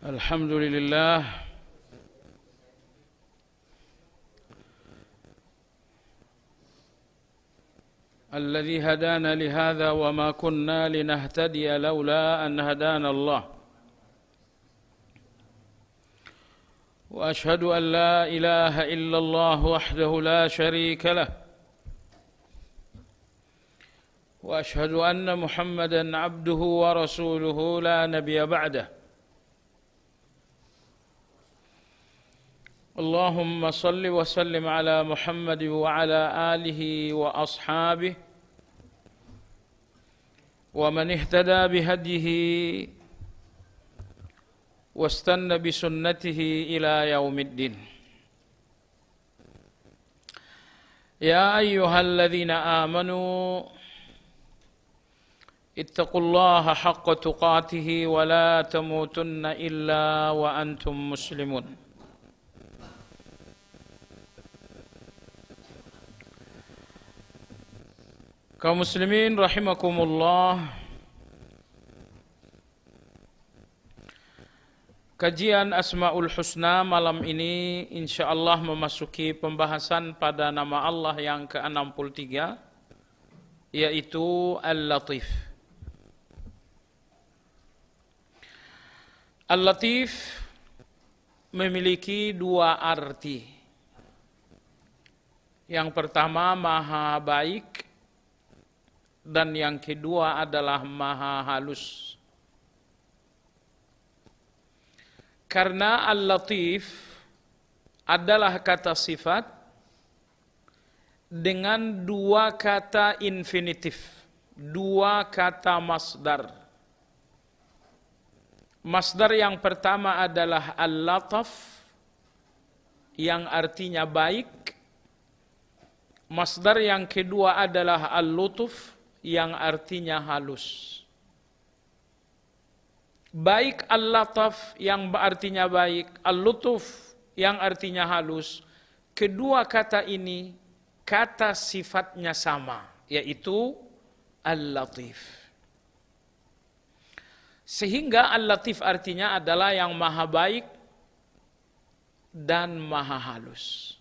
الحمد لله الذي هدانا لهذا وما كنا لنهتدي لولا أن هدانا الله وأشهد أن لا إله إلا الله وحده لا شريك له وأشهد أن محمدًا عبده ورسوله لا نبي بعده اللهم صل وسلم على محمد وعلى آله وأصحابه ومن اهتدى بهديه واستنى بسنته إلى يوم الدين يا أيها الذين آمنوا اتقوا الله حق تقاته ولا تموتن إلا وأنتم مسلمون kaum muslimin rahimakumullah. Kajian Asmaul Husna malam ini insyaallah memasuki pembahasan pada nama Allah yang ke-63 yaitu Al-Latif. Al-Latif memiliki dua arti. Yang pertama maha baik dan yang kedua adalah maha halus. Karena Al-Latif adalah kata sifat dengan dua kata infinitif, dua kata masdar. Masdar yang pertama adalah Al-Lataf yang artinya baik. Masdar yang kedua adalah Al-Lutuf yang artinya halus. Baik Al-Lataf yang artinya baik, Al-Lutuf yang artinya halus. Kedua kata ini kata sifatnya sama, yaitu Al-Latif. Sehingga Al-Latif artinya adalah yang maha baik dan maha halus.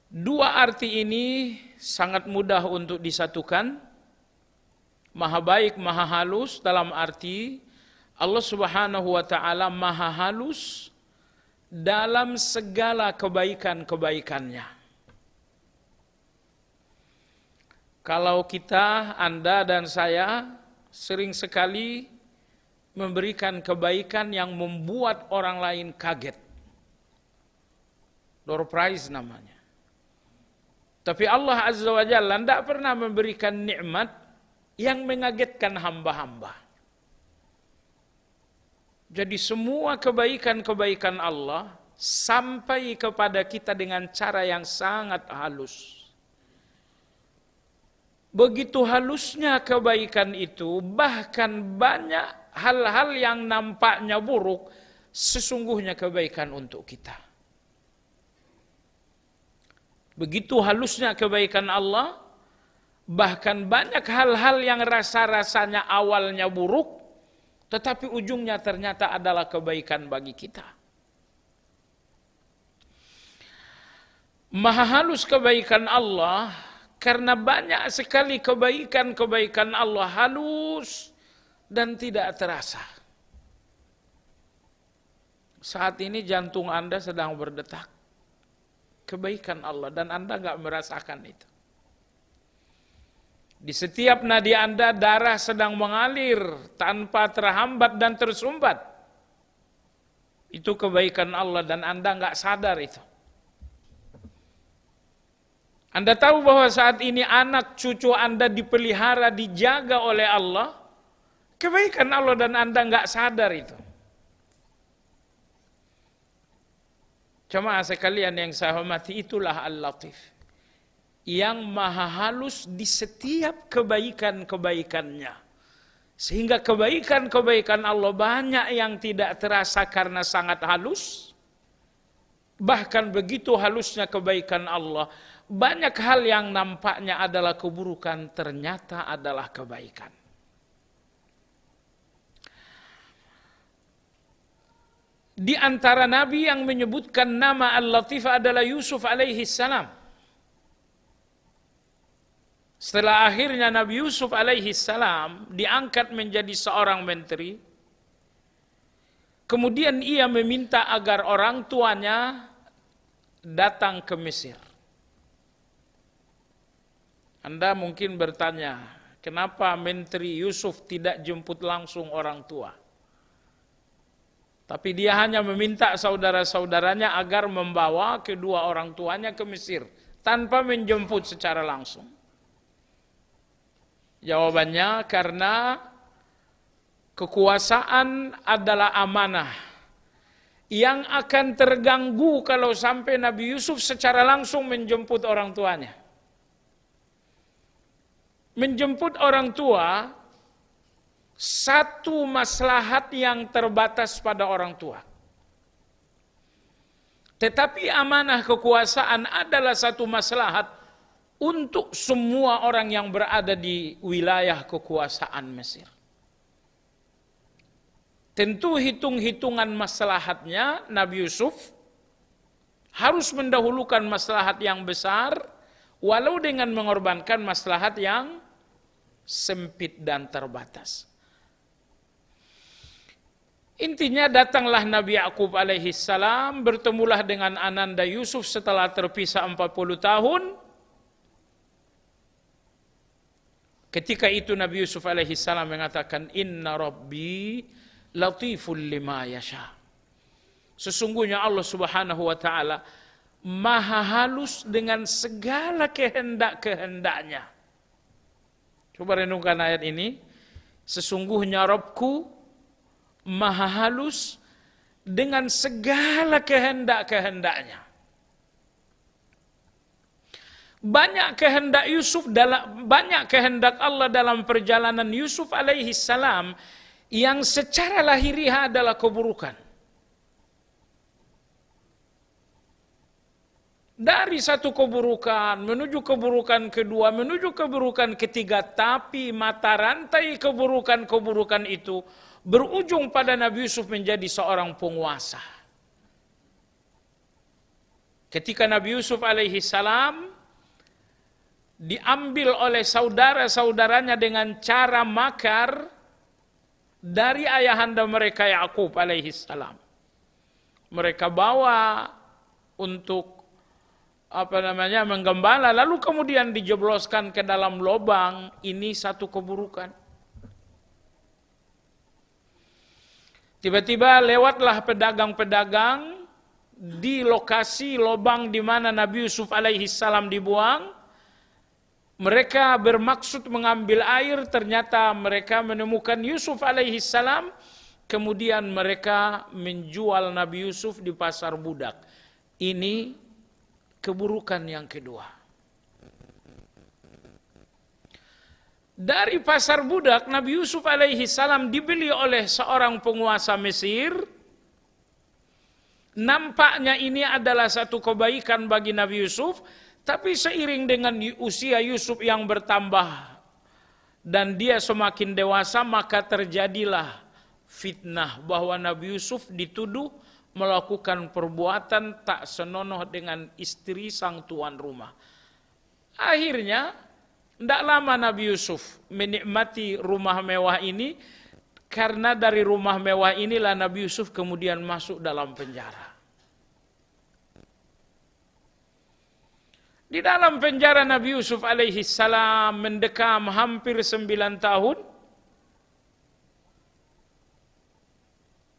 Dua arti ini sangat mudah untuk disatukan. Maha baik, maha halus dalam arti Allah Subhanahu wa ta'ala maha halus dalam segala kebaikan-kebaikannya. Kalau kita, Anda dan saya sering sekali memberikan kebaikan yang membuat orang lain kaget. Door prize namanya. Tapi Allah Azza wa Jalla tidak pernah memberikan nikmat yang mengagetkan hamba-hamba. Jadi semua kebaikan-kebaikan Allah sampai kepada kita dengan cara yang sangat halus. Begitu halusnya kebaikan itu, bahkan banyak hal-hal yang nampaknya buruk, sesungguhnya kebaikan untuk kita. Begitu halusnya kebaikan Allah, bahkan banyak hal-hal yang rasa-rasanya awalnya buruk, tetapi ujungnya ternyata adalah kebaikan bagi kita. Maha halus kebaikan Allah, karena banyak sekali kebaikan-kebaikan Allah halus dan tidak terasa. Saat ini jantung Anda sedang berdetak. Kebaikan Allah dan Anda nggak merasakan itu. Di setiap nadi Anda darah sedang mengalir tanpa terhambat dan tersumbat. Itu kebaikan Allah dan Anda nggak sadar itu. Anda tahu bahwa saat ini anak cucu Anda dipelihara, dijaga oleh Allah. Kebaikan Allah dan Anda nggak sadar itu. Jemaah sekalian yang saya hormati, itulah Al-Latif yang maha halus di setiap kebaikan-kebaikannya. Sehingga kebaikan-kebaikan Allah banyak yang tidak terasa karena sangat halus. Bahkan begitu halusnya kebaikan Allah, banyak hal yang nampaknya adalah keburukan ternyata adalah kebaikan. Di antara nabi yang menyebutkan nama Al-Latif adalah Yusuf alaihi salam. Setelah akhirnya Nabi Yusuf alaihi salam diangkat menjadi seorang menteri, kemudian ia meminta agar orang tuanya datang ke Mesir. Anda mungkin bertanya, kenapa menteri Yusuf tidak jemput langsung orang tua? Tapi dia hanya meminta saudara-saudaranya agar membawa kedua orang tuanya ke Mesir tanpa menjemput secara langsung. Jawabannya karena kekuasaan adalah amanah yang akan terganggu kalau sampai Nabi Yusuf secara langsung menjemput orang tuanya. Menjemput orang tua satu maslahat yang terbatas pada orang tua. Tetapi amanah kekuasaan adalah satu maslahat untuk semua orang yang berada di wilayah kekuasaan Mesir. Tentu hitung-hitungan maslahatnya Nabi Yusuf harus mendahulukan maslahat yang besar walau dengan mengorbankan maslahat yang sempit dan terbatas. Intinya datanglah Nabi Yakub alaihi salam, bertemulah dengan ananda Yusuf setelah terpisah 40 tahun. Ketika itu Nabi Yusuf alaihi salam mengatakan, "Inna Rabbi latiful lima yasha." Sesungguhnya Allah Subhanahu wa taala maha halus dengan segala kehendak-kehendaknya. Coba renungkan ayat ini. Sesungguhnya Rabbku maha halus dengan segala kehendak-kehendaknya. Banyak kehendak Allah dalam perjalanan Yusuf alaihi salam yang secara lahiriah adalah keburukan. Dari satu keburukan menuju keburukan kedua, menuju keburukan ketiga, tapi mata rantai keburukan-keburukan itu berujung pada Nabi Yusuf menjadi seorang penguasa. Ketika Nabi Yusuf alaihi salam diambil oleh saudara-saudaranya dengan cara makar dari ayahanda mereka Yakub alaihi salam. Mereka bawa untuk menggembala, lalu kemudian dijebloskan ke dalam lubang. Ini satu keburukan. Tiba-tiba lewatlah pedagang-pedagang di lokasi lubang di mana Nabi Yusuf alaihi salam dibuang. Mereka bermaksud mengambil air, ternyata mereka menemukan Yusuf alaihi salam. Kemudian mereka menjual Nabi Yusuf di pasar budak. Ini keburukan yang kedua. Dari pasar budak, Nabi Yusuf alaihi salam dibeli oleh seorang penguasa Mesir. Nampaknya ini adalah satu kebaikan bagi Nabi Yusuf, tapi seiring dengan usia Yusuf yang bertambah dan dia semakin dewasa, maka terjadilah fitnah bahwa Nabi Yusuf dituduh melakukan perbuatan tak senonoh dengan istri sang tuan rumah. Akhirnya tidak lama Nabi Yusuf menikmati rumah mewah ini, karena dari rumah mewah inilah Nabi Yusuf kemudian masuk dalam penjara. Di dalam penjara Nabi Yusuf alaihi salam mendekam hampir 9 tahun.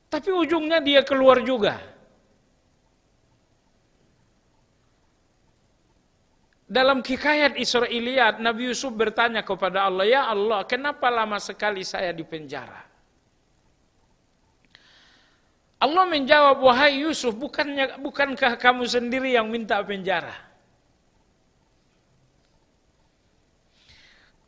Tapi ujungnya dia keluar juga. Dalam hikayat Israiliyat, Nabi Yusuf bertanya kepada Allah, "Ya Allah, kenapa lama sekali saya di penjara?" Allah menjawab, "Wahai Yusuf, bukankah kamu sendiri yang minta penjara?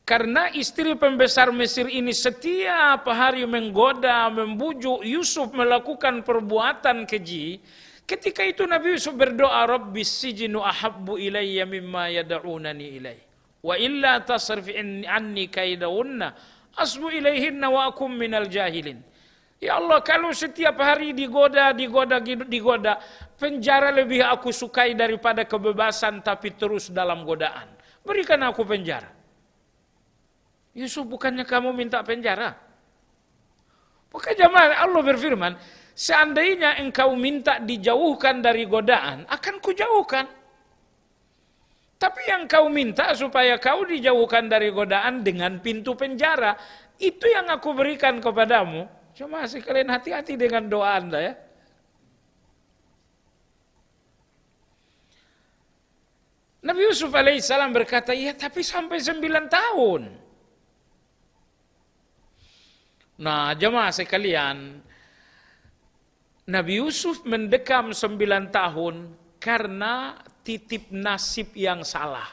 Karena istri pembesar Mesir ini setiap hari menggoda, membujuk Yusuf melakukan perbuatan keji. Ketika itu Nabi Yusuf berdoa, Rabbis sijinu ahabbu ilayya mimma yada'unani ilayh. Wa illa tasrif anni kaidahunna asbu ilayhinna wa akum minal jahilin." Ya Allah, kalau setiap hari digoda, penjara lebih aku sukai daripada kebebasan tapi terus dalam godaan. Berikan aku penjara. Yusuf, bukannya kamu minta penjara? Bukan jamaah, Allah berfirman, seandainya engkau minta dijauhkan dari godaan, akan kujauhkan. Tapi yang kau minta supaya kau dijauhkan dari godaan dengan pintu penjara, itu yang aku berikan kepadamu. Cuma sekalian hati-hati dengan doa Anda ya. Nabi Yusuf alaihissalam berkata, ya tapi sampai 9 tahun. Nah jemaah sekalian, Nabi Yusuf mendekam 9 tahun karena titip nasib yang salah.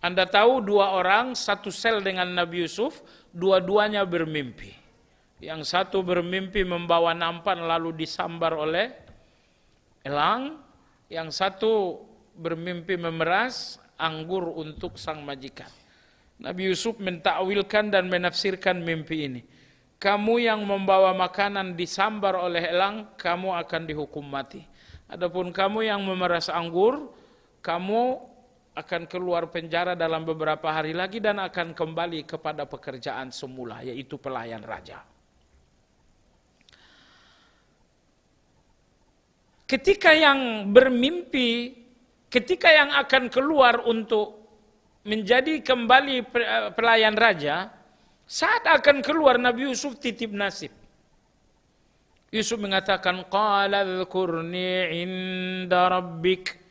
Anda tahu 2 orang satu sel dengan Nabi Yusuf, dua-duanya bermimpi. Yang satu bermimpi membawa nampan lalu disambar oleh elang, yang satu bermimpi memeras anggur untuk sang majikan. Nabi Yusuf mentakwilkan dan menafsirkan mimpi ini. Kamu yang membawa makanan disambar oleh elang, kamu akan dihukum mati. Adapun kamu yang memeras anggur, kamu akan keluar penjara dalam beberapa hari lagi dan akan kembali kepada pekerjaan semula, yaitu pelayan raja. Ketika yang bermimpi, ketika yang akan keluar untuk menjadi kembali pelayan raja, saat akan keluar Nabi Yusuf titip nasib. Yusuf mengatakan, qala dzkurni inda rabbik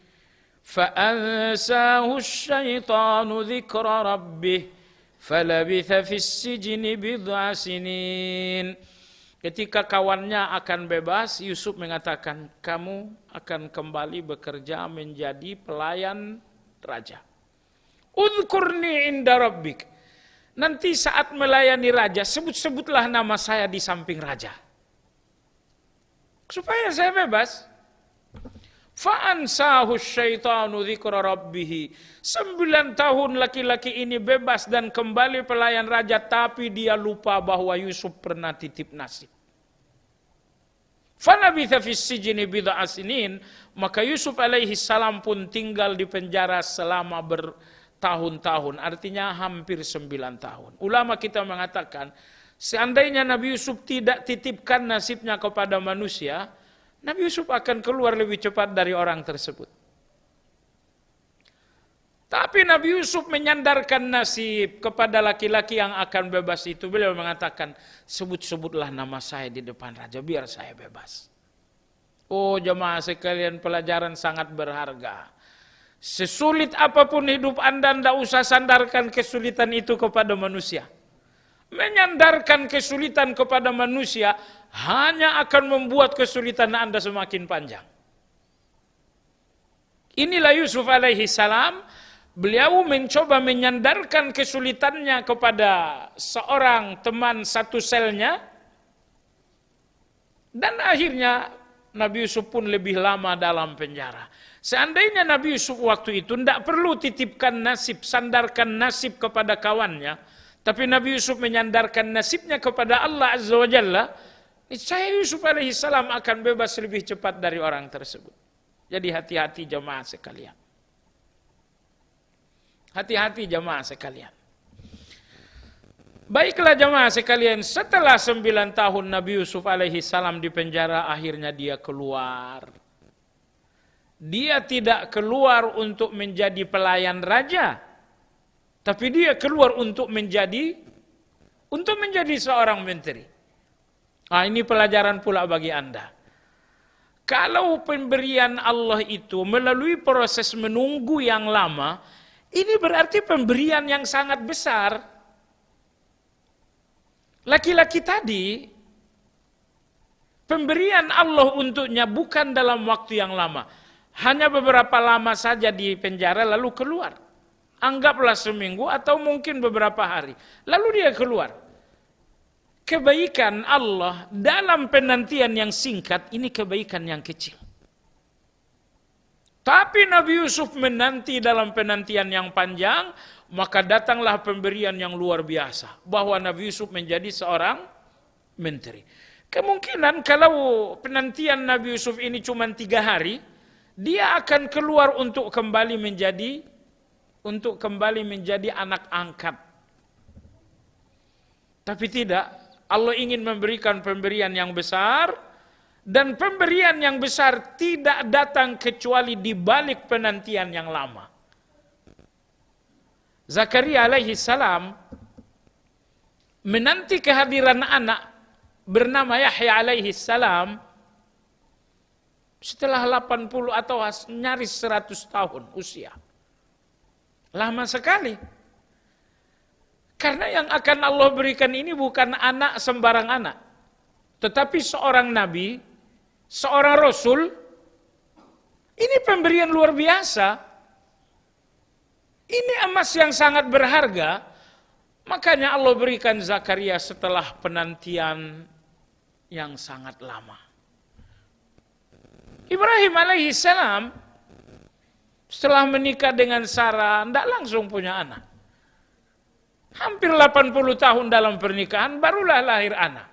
fa'ansahu asyaitanu dzikra rabbih falabitha fis sijni bid'a sinin. Ketika kawannya akan bebas, Yusuf mengatakan, kamu akan kembali bekerja menjadi pelayan raja. Udhkurni inda rabbik. Nanti saat melayani raja, sebut-sebutlah nama saya di samping raja. Supaya saya bebas. Fa'ansahu syaitanu dzikra rabbih. 9 tahun laki-laki ini bebas dan kembali pelayan raja, tapi dia lupa bahwa Yusuf pernah titip nasib. Falabitha fis sijni bid'a sinin, maka Yusuf alaihi salam pun tinggal di penjara selama bertahun-tahun, artinya hampir 9 tahun. Ulama kita mengatakan, seandainya Nabi Yusuf tidak titipkan nasibnya kepada manusia, Nabi Yusuf akan keluar lebih cepat dari orang tersebut. Tapi Nabi Yusuf menyandarkan nasib kepada laki-laki yang akan bebas itu. Beliau mengatakan, sebut-sebutlah nama saya di depan raja biar saya bebas. Oh jemaah sekalian, pelajaran sangat berharga. Sesulit apapun hidup Anda, tidak usah sandarkan kesulitan itu kepada manusia. Menyandarkan kesulitan kepada manusia hanya akan membuat kesulitan Anda semakin panjang. Inilah Yusuf alaihi salam. Beliau mencoba menyandarkan kesulitannya kepada seorang teman satu selnya. Dan akhirnya Nabi Yusuf pun lebih lama dalam penjara. Seandainya Nabi Yusuf waktu itu tidak perlu titipkan nasib, sandarkan nasib kepada kawannya. Tapi Nabi Yusuf menyandarkan nasibnya kepada Allah Azza wa Jalla. Niscaya Yusuf alaihissalam akan bebas lebih cepat dari orang tersebut. Jadi hati-hati jemaah sekalian. Hati-hati jemaah sekalian. Baiklah jemaah sekalian, setelah 9 tahun Nabi Yusuf alaihi salam di penjara, akhirnya dia keluar. Dia tidak keluar untuk menjadi pelayan raja, tapi dia keluar untuk menjadi seorang menteri. Nah, ini pelajaran pula bagi Anda. Kalau pemberian Allah itu melalui proses menunggu yang lama, ini berarti pemberian yang sangat besar. Laki-laki tadi, pemberian Allah untuknya bukan dalam waktu yang lama. Hanya beberapa lama saja di penjara lalu keluar. Anggaplah seminggu atau mungkin beberapa hari. Lalu dia keluar. Kebaikan Allah dalam penantian yang singkat, ini kebaikan yang kecil. Tapi Nabi Yusuf menanti dalam penantian yang panjang maka datanglah pemberian yang luar biasa, bahwa Nabi Yusuf menjadi seorang menteri. Kemungkinan kalau penantian Nabi Yusuf ini cuma 3 hari, dia akan keluar untuk kembali menjadi anak angkat. Tapi tidak, Allah ingin memberikan pemberian yang besar, dan pemberian yang besar tidak datang kecuali di balik penantian yang lama. Zakaria alaihi salam menanti kehadiran anak bernama Yahya alaihi salam setelah 80 atau nyaris 100 tahun usia. Lama sekali. Karena yang akan Allah berikan ini bukan anak sembarang anak, tetapi seorang nabi, seorang rasul. Ini pemberian luar biasa. Ini emas yang sangat berharga. Makanya Allah berikan Zakaria setelah penantian yang sangat lama. Ibrahim alaihi salam setelah menikah dengan Sarah tidak langsung punya anak. Hampir 80 tahun dalam pernikahan barulah lahir anak.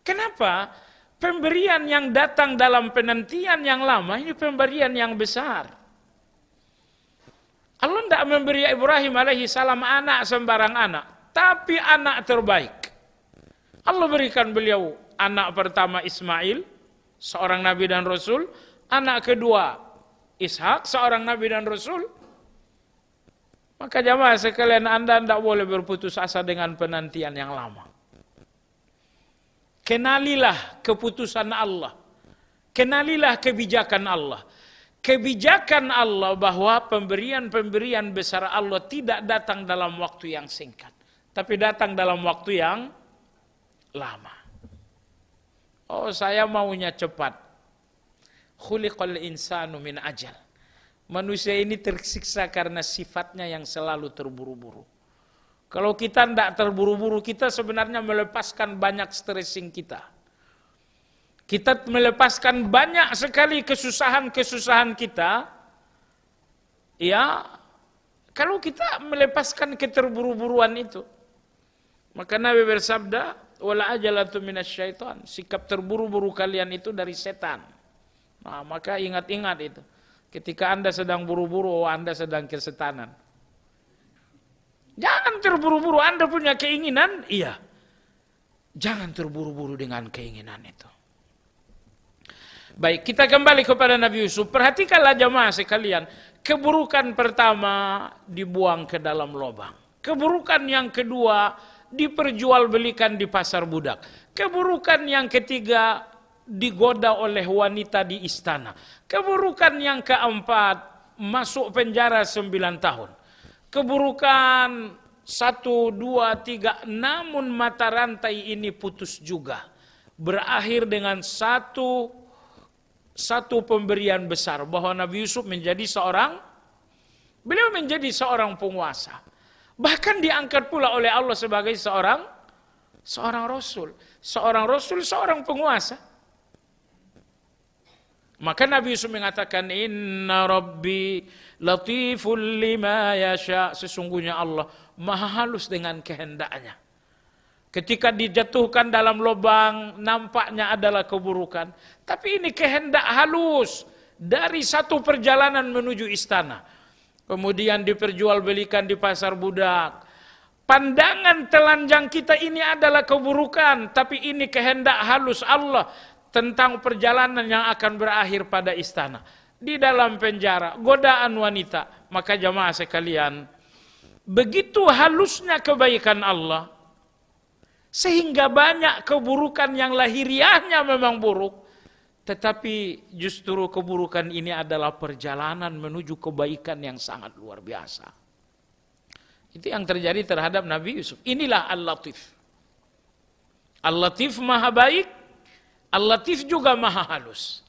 Kenapa? Pemberian yang datang dalam penantian yang lama ini pemberian yang besar. Allah tidak memberi Ibrahim alaihi salam anak sembarang anak, tapi anak terbaik. Allah berikan beliau anak pertama Ismail, seorang nabi dan rasul. Anak kedua Ishak, seorang nabi dan rasul. Maka jamaah sekalian, Anda tidak boleh berputus asa dengan penantian yang lama. Kenalilah keputusan Allah. Kenalilah kebijakan Allah. Kebijakan Allah bahwa pemberian-pemberian besar Allah tidak datang dalam waktu yang singkat, tapi datang dalam waktu yang lama. Oh, saya maunya cepat. Khuliqal insanu min ajal. Manusia ini tersiksa karena sifatnya yang selalu terburu-buru. Kalau kita tidak terburu-buru, kita sebenarnya melepaskan banyak stressing kita. Kita melepaskan banyak sekali kesusahan-kesusahan kita. Ya, kalau kita melepaskan keterburu-buruan itu. Maka Nabi bersabda, wala ajalatu minasyaitan. Sikap terburu-buru kalian itu dari setan. Nah, maka ingat-ingat itu. Ketika Anda sedang buru-buru, Anda sedang kesetanan. Jangan terburu-buru. Anda punya keinginan, iya. Jangan terburu-buru dengan keinginan itu. Baik, kita kembali kepada Nabi Yusuf. Perhatikanlah jamaah sekalian. Keburukan pertama dibuang ke dalam lubang. Keburukan yang kedua diperjualbelikan di pasar budak. Keburukan yang ketiga digoda oleh wanita di istana. Keburukan yang keempat masuk penjara 9 tahun. Keburukan 1, 2, 3, namun mata rantai ini putus juga. Berakhir dengan satu pemberian besar, bahwa Nabi Yusuf menjadi beliau menjadi seorang penguasa. Bahkan diangkat pula oleh Allah sebagai seorang rasul. Seorang rasul, seorang penguasa. Maka Nabi Yusuf mengatakan, Inna Rabbi latiful lima yasha. Sesungguhnya Allah maha halus dengan kehendaknya. Ketika dijatuhkan dalam lubang, nampaknya adalah keburukan. Tapi ini kehendak halus dari satu perjalanan menuju istana. Kemudian diperjualbelikan di pasar budak. Pandangan telanjang kita ini adalah keburukan, tapi ini kehendak halus Allah tentang perjalanan yang akan berakhir pada istana. Di dalam penjara, godaan wanita. Maka jamaah sekalian, begitu halusnya kebaikan Allah, sehingga banyak keburukan yang lahiriahnya memang buruk, tetapi justru keburukan ini adalah perjalanan menuju kebaikan yang sangat luar biasa. Itu yang terjadi terhadap Nabi Yusuf. Inilah Al-Latif. Al-Latif maha baik, Al-Latif juga maha halus.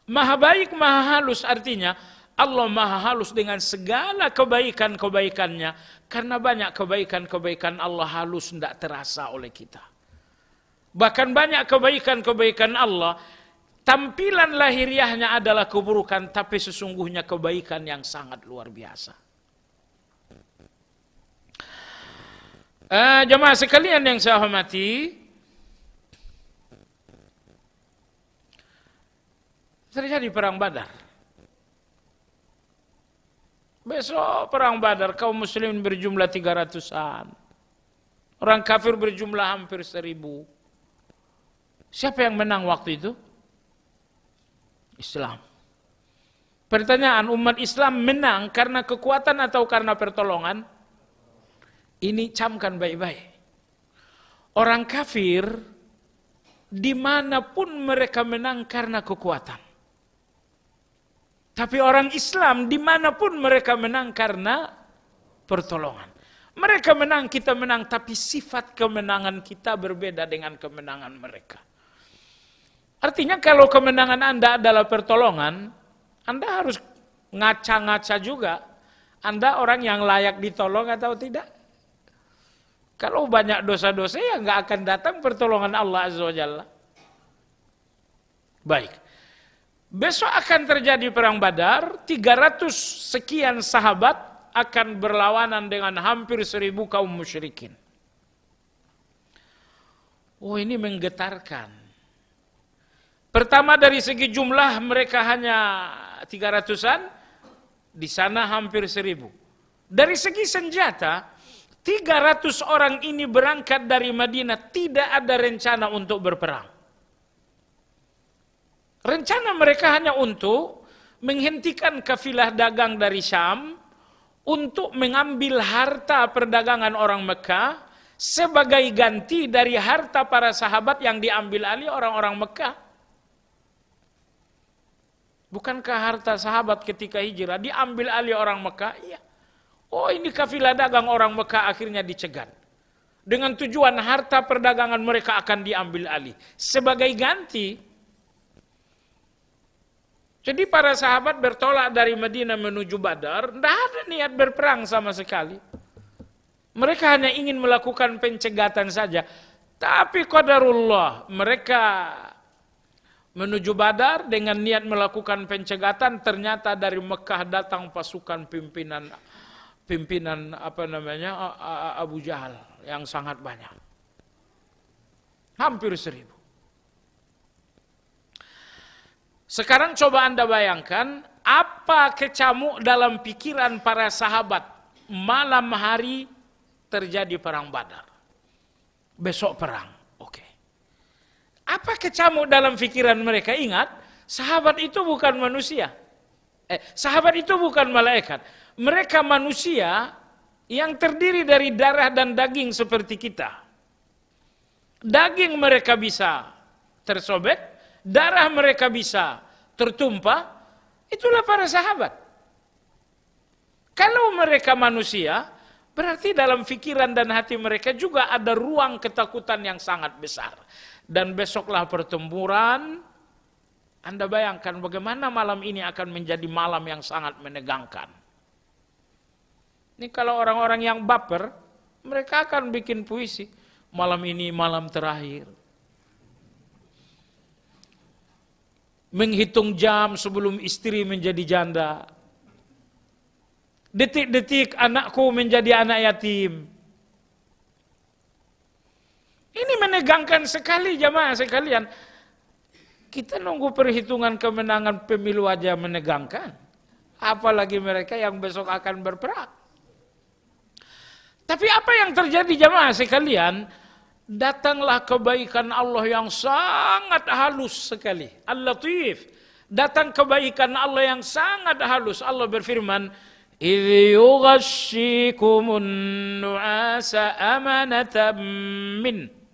Maha baik, maha halus artinya Allah maha halus dengan segala kebaikan-kebaikannya. Karena banyak kebaikan-kebaikan Allah halus tidak terasa oleh kita. Bahkan banyak kebaikan-kebaikan Allah, tampilan lahiriahnya adalah keburukan, tapi sesungguhnya kebaikan yang sangat luar biasa. Jemaah sekalian yang saya hormati, terjadi perang Badar. Besok perang Badar, kaum muslimin berjumlah 300-an. Orang kafir berjumlah hampir 1000. Siapa yang menang waktu itu? Islam. Pertanyaan, umat Islam menang karena kekuatan atau karena pertolongan? Ini camkan baik-baik. Orang kafir dimanapun mereka menang karena kekuatan. Tapi orang Islam dimanapun mereka menang karena pertolongan. Mereka menang, kita menang, tapi sifat kemenangan kita berbeda dengan kemenangan mereka. Artinya kalau kemenangan Anda adalah pertolongan, Anda harus ngaca-ngaca juga. Anda orang yang layak ditolong atau tidak? Kalau banyak dosa-dosa ya nggak akan datang pertolongan Allah Azza wa Jalla. Baik. Besok akan terjadi perang Badar, 300 sekian sahabat akan berlawanan dengan hampir 1000 kaum musyrikin. Oh, ini menggetarkan. Pertama dari segi jumlah mereka hanya 300-an, di sana hampir 1000. Dari segi senjata, 300 orang ini berangkat dari Madinah, tidak ada rencana untuk berperang. Rencana mereka hanya untuk menghentikan kafilah dagang dari Syam, untuk mengambil harta perdagangan orang Mekah, sebagai ganti dari harta para sahabat yang diambil alih orang-orang Mekah. Bukankah harta sahabat ketika hijrah diambil alih orang Mekah? Iya. Oh, ini kafilah dagang orang Mekah akhirnya dicegat. Dengan tujuan harta perdagangan mereka akan diambil alih. Sebagai ganti. Jadi para sahabat bertolak dari Madinah menuju Badar, tidak ada niat berperang sama sekali. Mereka hanya ingin melakukan pencegatan saja. Tapi qadarullah, mereka menuju Badar dengan niat melakukan pencegatan, ternyata dari Mekah datang pasukan pimpinan Abu Jahal yang sangat banyak. Hampir 1000. Sekarang coba Anda bayangkan apa kecamuk dalam pikiran para sahabat malam hari terjadi perang Badar. Besok perang. Apa kecamuk dalam pikiran mereka? Ingat, sahabat itu bukan manusia. Sahabat itu bukan malaikat. Mereka manusia yang terdiri dari darah dan daging seperti kita. Daging mereka bisa tersobek, darah mereka bisa tertumpah. Itulah para sahabat. Kalau mereka manusia, berarti dalam pikiran dan hati mereka juga ada ruang ketakutan yang sangat besar. Dan besoklah pertempuran. Anda bayangkan bagaimana malam ini akan menjadi malam yang sangat menegangkan. Ini kalau orang-orang yang baper, mereka akan bikin puisi. Malam ini malam terakhir. Menghitung jam sebelum istri menjadi janda. Detik-detik anakku menjadi anak yatim. Ini menegangkan sekali jamaah sekalian. Kita nunggu perhitungan kemenangan pemilu aja menegangkan. Apalagi mereka yang besok akan berperang. Tapi apa yang terjadi jamaah sekalian? Datanglah kebaikan Allah yang sangat halus sekali. Al-Latif. Datang kebaikan Allah yang sangat halus. Allah berfirman, إِذْ يُغَشِّيكُمُ النُّعَاسَ أَمَنَةً مِّنْهُ.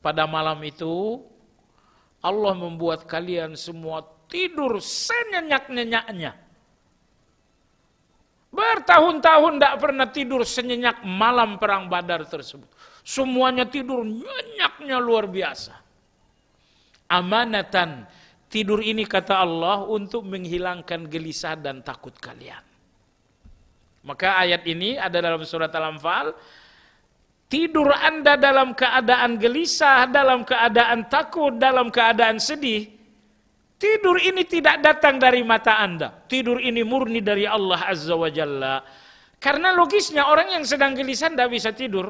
Pada malam itu, Allah membuat kalian semua tidur senyenyak-nyenyaknya. Bertahun-tahun tidak pernah tidur senyenyak malam perang Badar tersebut. Semuanya tidur nyenyaknya luar biasa. Amanatan. Tidur ini kata Allah untuk menghilangkan gelisah dan takut kalian. Maka ayat ini ada dalam surat Al-Anfal. Tidur Anda dalam keadaan gelisah, dalam keadaan takut, dalam keadaan sedih. Tidur ini tidak datang dari mata Anda. Tidur ini murni dari Allah Azza wa Jalla. Karena logisnya orang yang sedang gelisah tidak bisa tidur.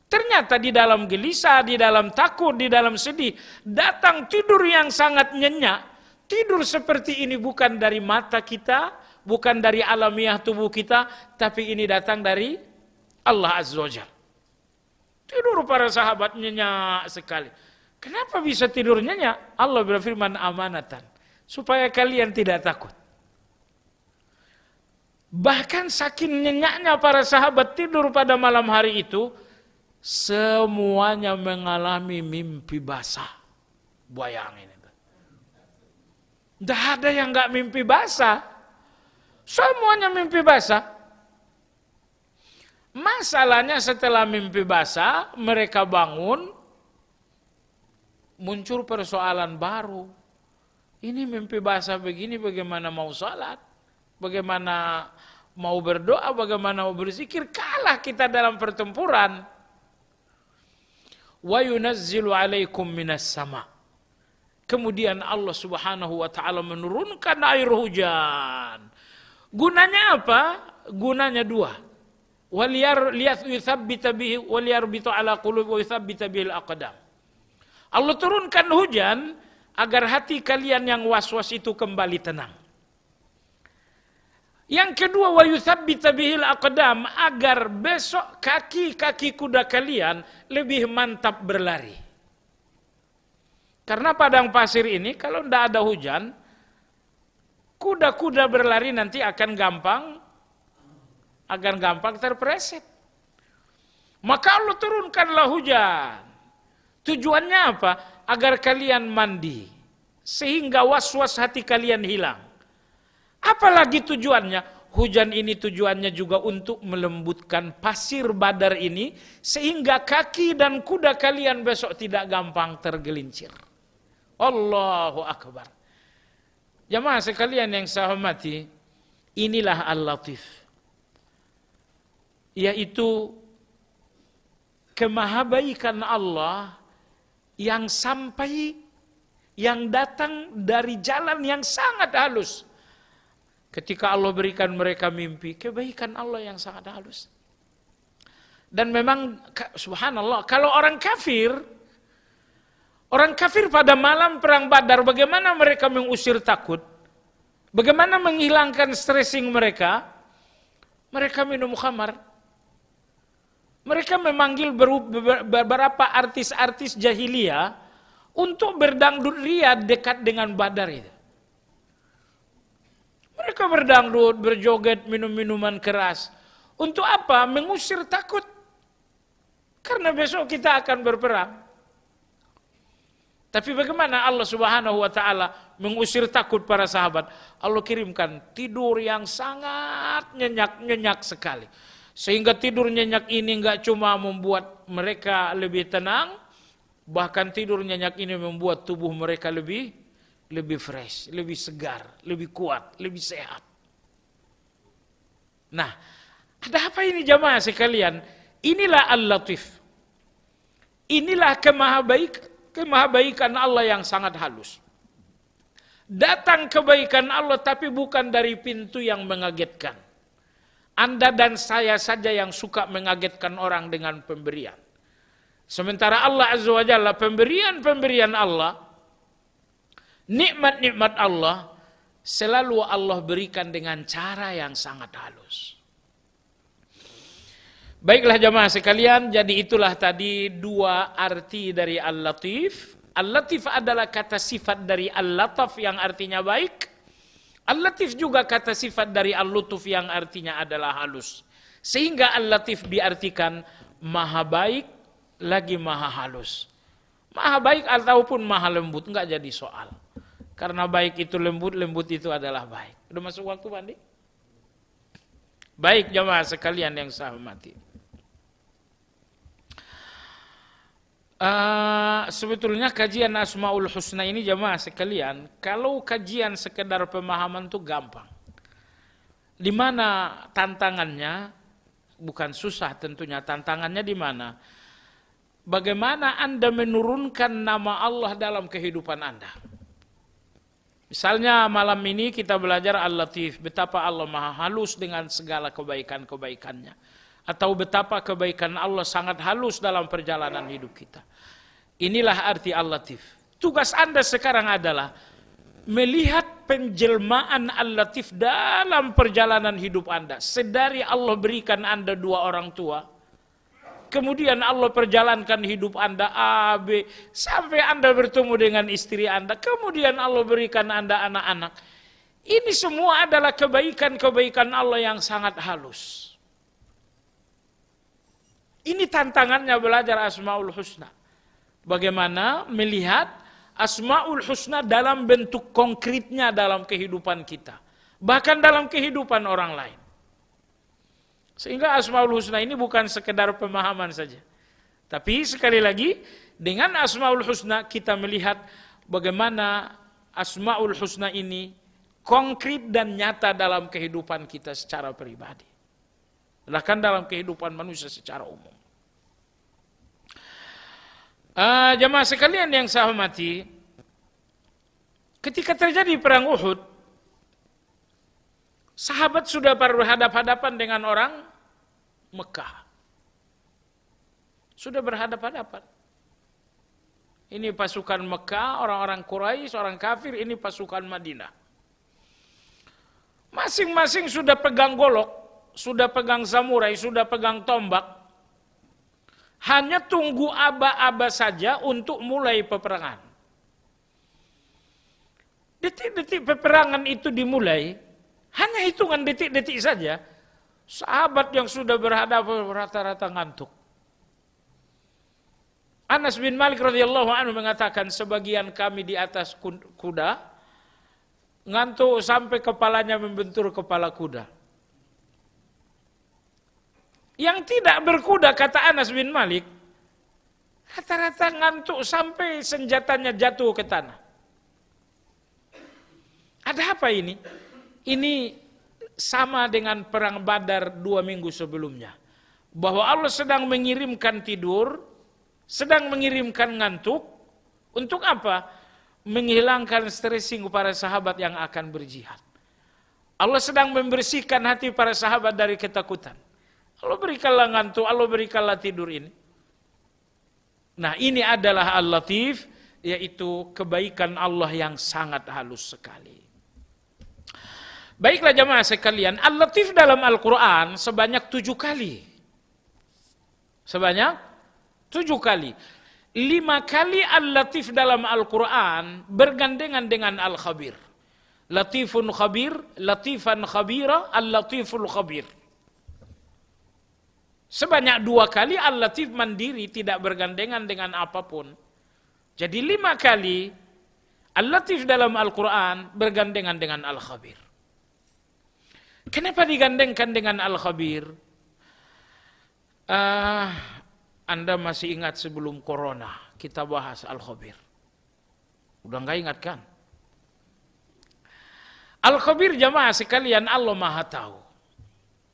Ternyata di dalam gelisah, di dalam takut, di dalam sedih, datang tidur yang sangat nyenyak. Tidur seperti ini bukan dari mata kita, bukan dari alamiah tubuh kita, tapi ini datang dari Allah Azza wa Jalla. Tidur para sahabat nyenyak sekali. Kenapa bisa tidur nyenyak? Allah berfirman amanatan, supaya kalian tidak takut. Bahkan saking nyenyaknya para sahabat tidur pada malam hari itu, semuanya mengalami mimpi basah. Bayangin itu. Tidak ada yang nggak mimpi basah. Semuanya mimpi basah. Masalahnya setelah mimpi basah, mereka bangun, muncul persoalan baru. Ini mimpi basah begini, bagaimana mau salat? Bagaimana mau berdoa, bagaimana mau berzikir? Kalah kita dalam pertempuran. Wa yunazzilu alaikum minas sama. Kemudian Allah Subhanahu wa taala menurunkan air hujan. Gunanya apa? Gunanya dua. Waliyuthabbita bihi waliyarbita ala qulub wa yuthabbita bihil aqdam. Allah turunkan hujan agar hati kalian yang was-was itu kembali tenang. Yang kedua, wa yuthabbita bihil aqdam, agar besok kaki-kaki kuda kalian lebih mantap berlari. Karena padang pasir ini kalau tidak ada hujan, kuda-kuda berlari nanti akan gampang terpreset. Maka Allah turunkanlah hujan. Tujuannya apa? Agar kalian mandi, sehingga was-was hati kalian hilang. Apalagi tujuannya? Hujan ini tujuannya juga untuk melembutkan pasir Badar ini, sehingga kaki dan kuda kalian besok tidak gampang tergelincir. Allahu Akbar. Jamaah sekalian yang saya hormati, inilah Al-Latif, yaitu kemahabaikan Allah yang datang dari jalan yang sangat halus. Ketika Allah berikan mereka mimpi, kebaikan Allah yang sangat halus. Dan memang subhanallah, kalau orang kafir pada malam perang Badar, bagaimana mereka mengusir takut? Bagaimana menghilangkan stressing mereka? Mereka minum khamar. Mereka memanggil beberapa artis-artis jahiliyah untuk berdangdut ria dekat dengan Badar itu. Mereka berdangdut, berjoget, minum minuman keras. Untuk apa? Mengusir takut. Karena besok kita akan berperang. Tapi bagaimana Allah Subhanahu wa taala mengusir takut para sahabat? Allah kirimkan tidur yang sangat nyenyak sekali. Sehingga tidur nyenyak ini enggak cuma membuat mereka lebih tenang, bahkan tidur nyenyak ini membuat tubuh mereka lebih fresh, lebih segar, lebih kuat, lebih sehat. Nah, ada apa ini jamaah sekalian? Inilah Al-Latif. Inilah kemahabaikan Allah yang sangat halus. Datang kebaikan Allah tapi bukan dari pintu yang mengagetkan. Anda dan saya saja yang suka mengagetkan orang dengan pemberian. Sementara Allah Azza wa Jalla, pemberian Allah, nikmat-nikmat Allah, selalu Allah berikan dengan cara yang sangat halus. Baiklah jamaah sekalian, jadi itulah tadi dua arti dari Al-Latif. Al-Latif adalah kata sifat dari Al-Lataf yang artinya baik. Al-Latif juga kata sifat dari Al-Lutuf yang artinya adalah halus. Sehingga Al-Latif diartikan maha baik lagi maha halus. Maha baik ataupun maha lembut, enggak jadi soal. Karena baik itu lembut, lembut itu adalah baik. Udah masuk waktu mandi? Baik jamaah sekalian yang saya hormati. Sebetulnya kajian Asmaul Husna ini jamaah sekalian, kalau kajian sekedar pemahaman itu gampang. Di mana tantangannya? Bukan susah tentunya, tantangannya di mana? Bagaimana Anda menurunkan nama Allah dalam kehidupan Anda? Misalnya malam ini kita belajar Al-Latif, betapa Allah maha halus dengan segala kebaikan-kebaikannya. Atau betapa kebaikan Allah sangat halus dalam perjalanan hidup kita. Inilah arti Al-Latif. Tugas Anda sekarang adalah melihat penjelmaan Al-Latif dalam perjalanan hidup Anda. Sedari Allah berikan Anda 2 orang tua, kemudian Allah perjalankan hidup Anda A, B, sampai Anda bertemu dengan istri Anda. Kemudian Allah berikan Anda anak-anak. Ini semua adalah kebaikan-kebaikan Allah yang sangat halus. Ini tantangannya belajar Asmaul Husna. Bagaimana melihat Asmaul Husna dalam bentuk konkretnya dalam kehidupan kita. Bahkan dalam kehidupan orang lain. Sehingga Asmaul Husna ini bukan sekedar pemahaman saja. Tapi sekali lagi, dengan Asmaul Husna kita melihat bagaimana Asmaul Husna ini konkret dan nyata dalam kehidupan kita secara pribadi. Bahkan dalam kehidupan manusia secara umum. Jemaah sekalian yang saya hormati, ketika terjadi perang Uhud, sahabat sudah berhadapan-hadapan dengan orang Mekah. Sudah berhadapan-hadapan. Ini pasukan Mekah, orang-orang Quraisy, orang kafir, ini pasukan Madinah. Masing-masing sudah pegang golok, sudah pegang samurai, sudah pegang tombak. Hanya tunggu aba-aba saja untuk mulai peperangan. Detik-detik peperangan itu dimulai, hanya hitungan detik-detik saja, sahabat yang sudah berhadapan rata-rata ngantuk. Anas bin Malik radhiyallahu anhu mengatakan, sebagian kami di atas kuda, ngantuk sampai kepalanya membentur kepala kuda. Yang tidak berkuda, kata Anas bin Malik, rata-rata ngantuk sampai senjatanya jatuh ke tanah. Ada apa ini? Ini sama dengan perang Badar 2 minggu sebelumnya. Bahwa Allah sedang mengirimkan tidur, sedang mengirimkan ngantuk, untuk apa? Menghilangkan stressing para sahabat yang akan berjihad. Allah sedang membersihkan hati para sahabat dari ketakutan. Allah berikanlah ngantuk, Allah berikanlah tidur ini. Nah, ini adalah Al-Latif, yaitu kebaikan Allah yang sangat halus sekali. Baiklah jemaah sekalian, Al-Latif dalam Al-Quran sebanyak 7 kali. Sebanyak 7 kali. 5 kali Al-Latif dalam Al-Quran bergandengan dengan Al-Khabir. Latifun khabir, latifan khabira, Al-Latiful khabir. Sebanyak 2 kali Al-Latif mandiri, tidak bergandengan dengan apapun. Jadi 5 kali Al-Latif dalam Al-Quran bergandengan dengan Al-Khabir. Kenapa digandengkan dengan Al-Khabir? Anda masih ingat sebelum Corona kita bahas Al-Khabir? Udah nggak ingat kan? Al-Khabir jamaah sekalian, Allah Maha Tahu.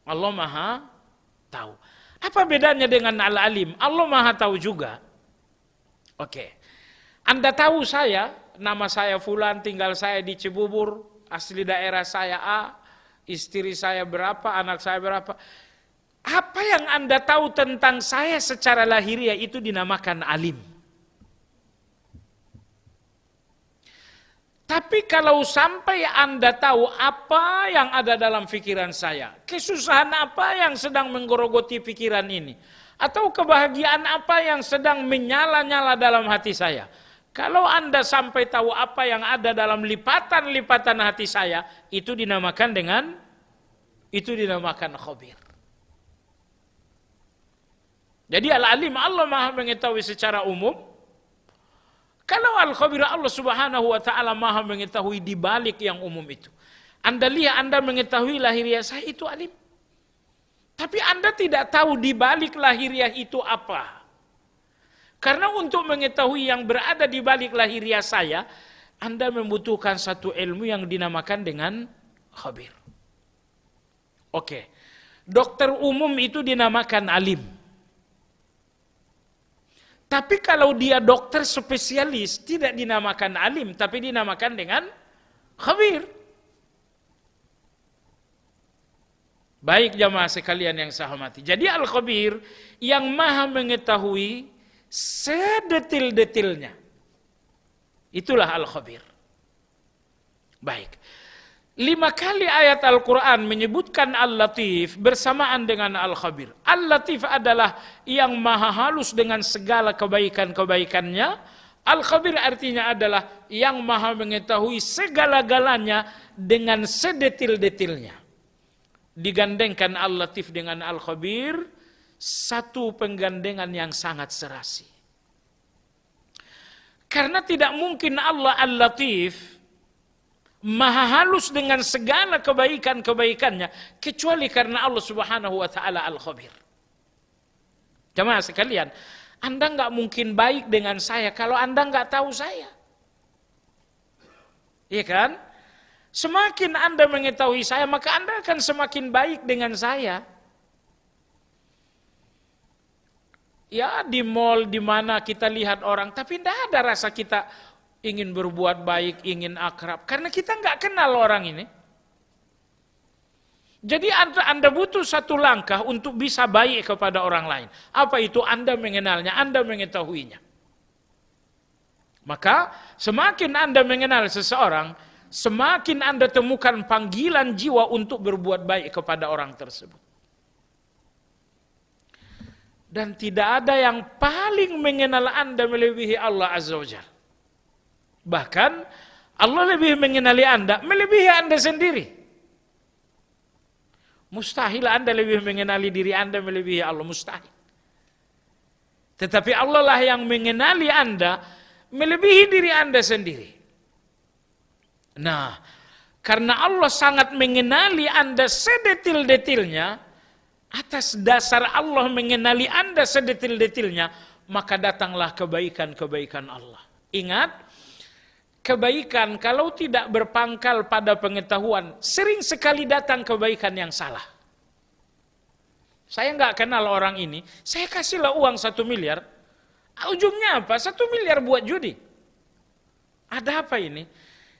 Allah Maha Tahu. Apa bedanya dengan Al-Alim? Allah Maha Tahu juga. Oke. Anda tahu saya, nama saya Fulan, tinggal saya di Cibubur, asli daerah saya A, istri saya berapa, anak saya berapa. Apa yang Anda tahu tentang saya secara lahiriah itu dinamakan alim. Tapi kalau sampai Anda tahu apa yang ada dalam pikiran saya, kesusahan apa yang sedang menggerogoti pikiran ini, atau kebahagiaan apa yang sedang menyala-nyala dalam hati saya, kalau Anda sampai tahu apa yang ada dalam lipatan-lipatan hati saya, itu dinamakan khabir. Jadi Al-Alim, Allah Maha mengetahui secara umum. Kalau Al-Khabir, Allah Subhanahu wa Ta'ala Maha mengetahui di balik yang umum itu. Anda lihat, Anda mengetahui lahiriah saya itu alim. Tapi Anda tidak tahu di balik lahiriah itu apa. Karena untuk mengetahui yang berada di balik lahiriah saya, Anda membutuhkan satu ilmu yang dinamakan dengan khabir. Oke. Dokter umum itu dinamakan alim. Tapi kalau dia dokter spesialis, tidak dinamakan alim, tapi dinamakan dengan Khabir. Baik jamaah sekalian yang saya hormati. Jadi Al-Khabir yang maha mengetahui sedetil-detilnya. Itulah Al-Khabir. Baik. 5 kali ayat Al-Quran menyebutkan Al-Latif bersamaan dengan Al-Khabir. Al-Latif adalah yang maha halus dengan segala kebaikan-kebaikannya. Al-Khabir artinya adalah yang maha mengetahui segala-galanya dengan sedetil-detilnya. Digandengkan Al-Latif dengan Al-Khabir, satu penggandengan yang sangat serasi. Karena tidak mungkin Allah Al-Latif maha halus dengan segala kebaikan-kebaikannya kecuali karena Allah Subhanahu wa taala Al-Khabir. Jemaah sekalian, Anda nggak mungkin baik dengan saya kalau Anda nggak tahu saya. Iya kan? Semakin Anda mengetahui saya, maka Anda akan semakin baik dengan saya. Ya, di mall, di mana kita lihat orang, tapi tidak ada rasa kita ingin berbuat baik, ingin akrab. Karena kita nggak kenal orang ini. Jadi Anda butuh satu langkah untuk bisa baik kepada orang lain. Apa itu? Anda mengenalnya, Anda mengetahuinya. Maka semakin Anda mengenal seseorang, semakin Anda temukan panggilan jiwa untuk berbuat baik kepada orang tersebut. Dan tidak ada yang paling mengenal Anda melebihi Allah Azza wa Jalla. Bahkan Allah lebih mengenali Anda melebihi Anda sendiri. Mustahil Anda lebih mengenali diri Anda melebihi Allah, mustahil. Tetapi Allah lah yang mengenali Anda melebihi diri Anda sendiri. Nah, karena Allah sangat mengenali Anda sedetil-detilnya, atas dasar Allah mengenali Anda sedetil-detilnya, maka datanglah kebaikan-kebaikan Allah. Ingat, kebaikan kalau tidak berpangkal pada pengetahuan, sering sekali datang kebaikan yang salah. Saya nggak kenal orang ini, saya kasihlah uang 1 miliar, ujungnya apa? 1 miliar buat judi. Ada apa ini?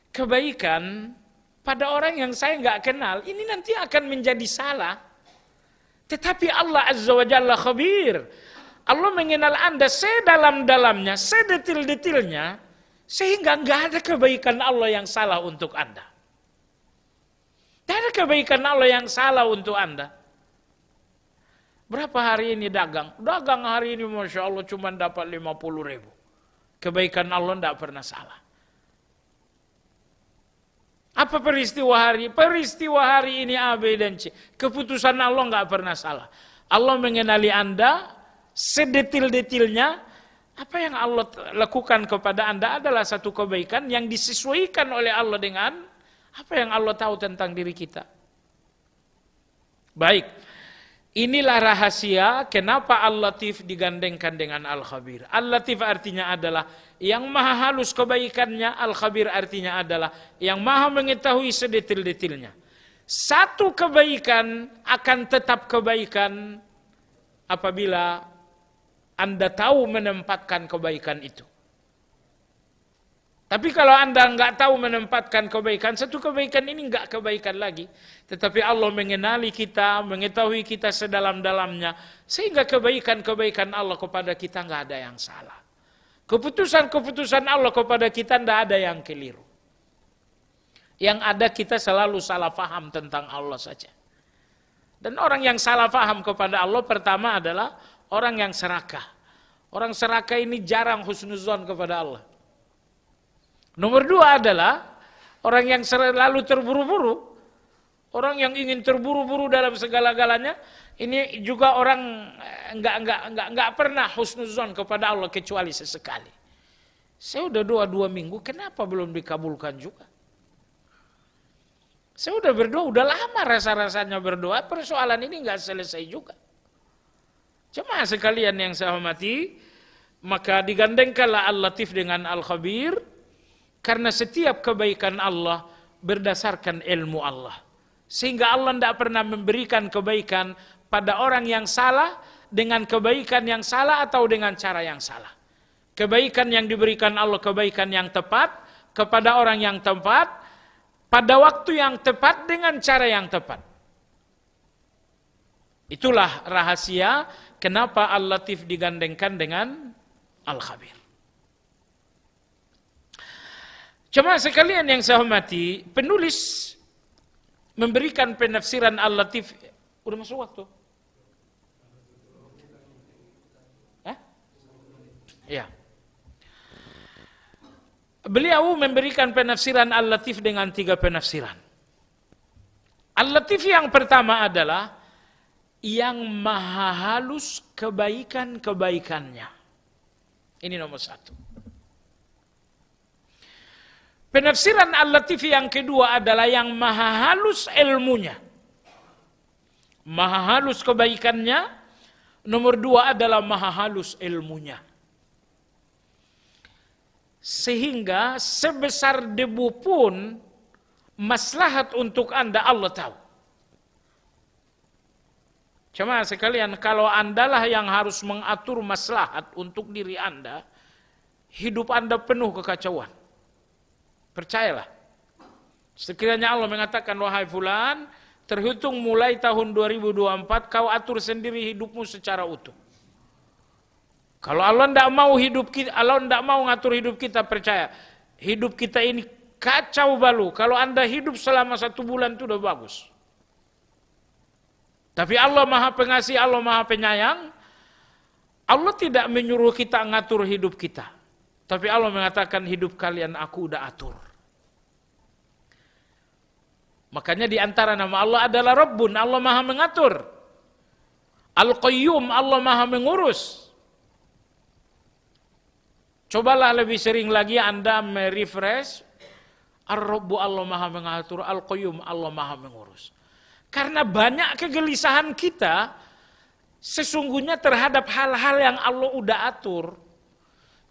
Kebaikan pada orang yang saya nggak kenal, ini nanti akan menjadi salah. Tetapi Allah Azza wa Jalla Khabir. Allah mengenal Anda sedalam-dalamnya, sedetil-detilnya, sehingga nggak ada kebaikan Allah yang salah untuk Anda. Tidak ada kebaikan Allah yang salah untuk Anda. Berapa hari ini dagang? Dagang hari ini Masya Allah cuma dapat 50.000. Kebaikan Allah tidak pernah salah. Apa peristiwa hari? Peristiwa hari ini A, B, dan C. Keputusan Allah nggak pernah salah. Allah mengenali Anda sedetil-detilnya. Apa yang Allah lakukan kepada Anda adalah satu kebaikan yang disesuaikan oleh Allah dengan apa yang Allah tahu tentang diri kita. Baik. Inilah rahasia kenapa Al-Latif digandengkan dengan Al-Khabir. Al-Latif artinya adalah yang maha halus kebaikannya, Al-Khabir artinya adalah yang maha mengetahui sedetil-detilnya. Satu kebaikan akan tetap kebaikan apabila Anda tahu menempatkan kebaikan itu. Tapi kalau Anda nggak tahu menempatkan kebaikan, satu kebaikan ini nggak kebaikan lagi. Tetapi Allah mengenali kita, mengetahui kita sedalam-dalamnya, sehingga kebaikan-kebaikan Allah kepada kita nggak ada yang salah. Keputusan-keputusan Allah kepada kita nggak ada yang keliru. Yang ada kita selalu salah paham tentang Allah saja. Dan orang yang salah paham kepada Allah pertama adalah orang yang serakah. Orang serakah ini jarang husnuzon kepada Allah. Nomor 2 adalah orang yang selalu terburu-buru, orang yang ingin terburu-buru dalam segala-galanya. Ini juga orang enggak pernah husnuzon kepada Allah kecuali sesekali. Saya udah doa 2 minggu, kenapa belum dikabulkan juga? Saya udah berdoa, udah lama rasa-rasanya berdoa, persoalan ini enggak selesai juga. Jemaah sekalian yang saya hormati, maka digandengkanlah Al-Latif dengan Al-Khabir. Karena setiap kebaikan Allah berdasarkan ilmu Allah. Sehingga Allah tidak pernah memberikan kebaikan pada orang yang salah dengan kebaikan yang salah atau dengan cara yang salah. Kebaikan yang diberikan Allah, kebaikan yang tepat kepada orang yang tepat, pada waktu yang tepat dengan cara yang tepat. Itulah rahasia kenapa Al-Latif digandengkan dengan Al-Khabir. Jemaah sekalian yang saya hormati, penulis memberikan penafsiran Al-Latif. Udah masuk waktu? Ya. Beliau memberikan penafsiran Al-Latif dengan 3 penafsiran. Al-Latif yang pertama adalah yang maha halus kebaikan-kebaikannya. Ini nomor 1. Penafsiran Al-Latif yang kedua adalah yang maha halus ilmunya. Maha halus kebaikannya. Nomor 2 adalah maha halus ilmunya. Sehingga sebesar debu pun maslahat untuk Anda Allah tahu. Cuma sekalian, kalau Andalah yang harus mengatur maslahat untuk diri Anda, hidup Anda penuh kekacauan. Percayalah. Sekiranya Allah mengatakan, wahai fulan, terhitung mulai tahun 2024 kau atur sendiri hidupmu secara utuh. Kalau Allah tidak mau hidup kita, Allah tidak mau ngatur hidup kita, percaya, hidup kita ini kacau balau. Kalau Anda hidup selama 1 bulan itu udah bagus. Tapi Allah Maha Pengasih, Allah Maha Penyayang. Allah tidak menyuruh kita ngatur hidup kita. Tapi Allah mengatakan hidup kalian aku udah atur. Makanya di antara nama Allah adalah Rabbun, Allah Maha mengatur. Al-Qayyum, Allah Maha mengurus. Cobalah lebih sering lagi Anda merefresh. Ar-Rabbu, Allah Maha mengatur. Al-Qayyum, Allah Maha mengurus. Karena banyak kegelisahan kita sesungguhnya terhadap hal-hal yang Allah udah atur.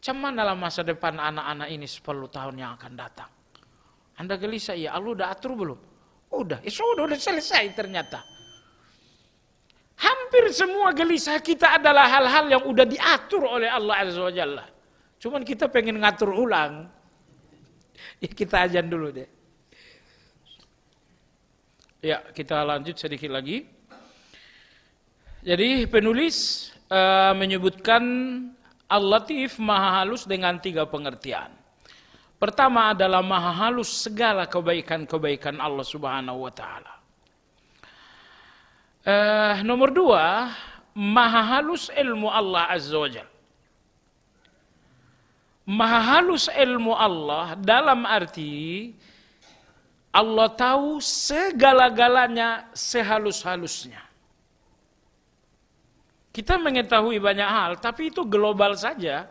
Cuman dalam masa depan anak-anak ini 10 tahun yang akan datang. Anda gelisah, ya Allah udah atur belum? Udah, ya sudah selesai ternyata. Hampir semua gelisah kita adalah hal-hal yang udah diatur oleh Allah Azza wa Jalla. Cuman kita pengen ngatur ulang. Ya kita azan dulu deh. Ya, kita lanjut sedikit lagi. Jadi penulis menyebutkan Al-Latif maha halus dengan 3 pengertian. Pertama adalah maha halus segala kebaikan-kebaikan Allah Subhanahu wa taala. Nomor 2, maha halus ilmu Allah Azza wa Jalla. Maha halus ilmu Allah dalam arti Allah tahu segala-galanya sehalus-halusnya. Kita mengetahui banyak hal, tapi itu global saja.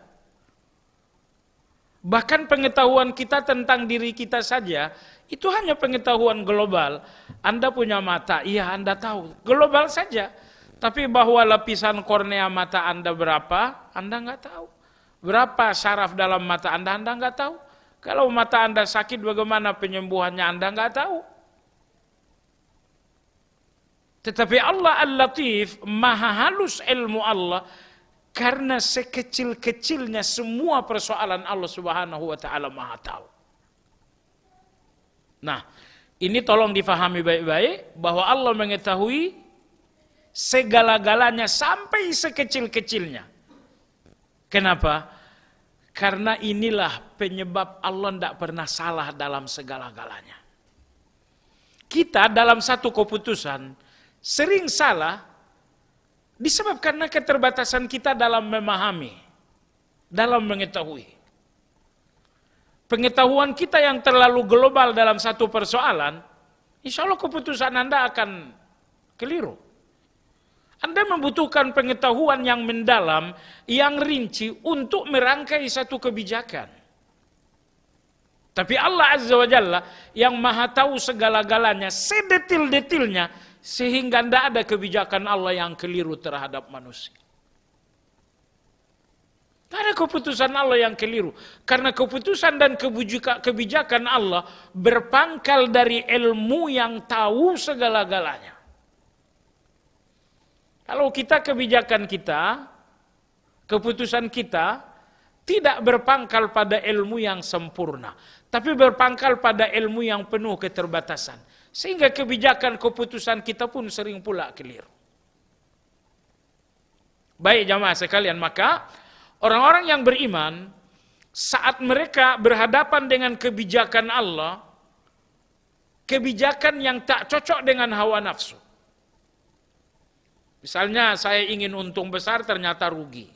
Bahkan pengetahuan kita tentang diri kita saja, itu hanya pengetahuan global. Anda punya mata, iya Anda tahu, global saja. Tapi bahwa lapisan kornea mata Anda berapa, Anda nggak tahu. Berapa saraf dalam mata Anda nggak tahu. Kalau mata Anda sakit, bagaimana penyembuhannya Anda nggak tahu. Tetapi Allah Al-Latif, maha halus ilmu Allah, karena sekecil-kecilnya semua persoalan Allah Subhanahu wa taala maha tahu. Nah, ini tolong difahami baik-baik bahwa Allah mengetahui segala-galanya sampai sekecil-kecilnya. Kenapa? Karena inilah penyebab Allah tidak pernah salah dalam segala-galanya. Kita dalam satu keputusan sering salah disebabkan karena keterbatasan kita dalam memahami, dalam mengetahui. Pengetahuan kita yang terlalu global dalam satu persoalan, insya Allah keputusan Anda akan keliru. Anda membutuhkan pengetahuan yang mendalam, yang rinci untuk merangkai satu kebijakan. Tapi Allah Azza wa Jalla yang maha tahu segala-galanya, sedetil-detilnya, sehingga tidak ada kebijakan Allah yang keliru terhadap manusia. Tidak ada keputusan Allah yang keliru. Karena keputusan dan kebijakan Allah berpangkal dari ilmu yang tahu segala-galanya. Kalau kita kebijakan kita, keputusan kita tidak berpangkal pada ilmu yang sempurna, tapi berpangkal pada ilmu yang penuh keterbatasan. Sehingga kebijakan keputusan kita pun sering pula keliru. Baik jamaah sekalian, maka orang-orang yang beriman saat mereka berhadapan dengan kebijakan Allah, kebijakan yang tak cocok dengan hawa nafsu. Misalnya saya ingin untung besar ternyata rugi.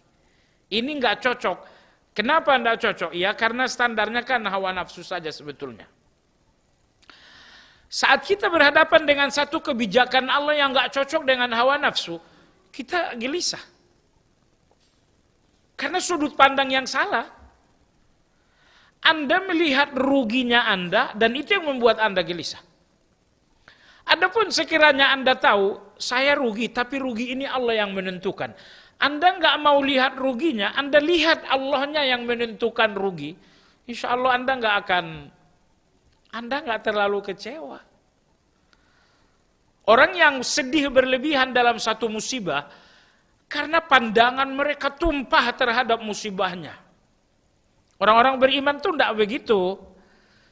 Ini nggak cocok. Kenapa nggak cocok? Ya karena standarnya kan hawa nafsu saja sebetulnya. Saat kita berhadapan dengan satu kebijakan Allah yang nggak cocok dengan hawa nafsu, kita gelisah. Karena sudut pandang yang salah. Anda melihat ruginya Anda dan itu yang membuat Anda gelisah. Adapun sekiranya Anda tahu, saya rugi, tapi rugi ini Allah yang menentukan. Anda nggak mau lihat ruginya, Anda lihat Allahnya yang menentukan rugi. Insya Allah Anda nggak terlalu kecewa. Orang yang sedih berlebihan dalam satu musibah, karena pandangan mereka tumpah terhadap musibahnya. Orang-orang beriman itu tidak begitu.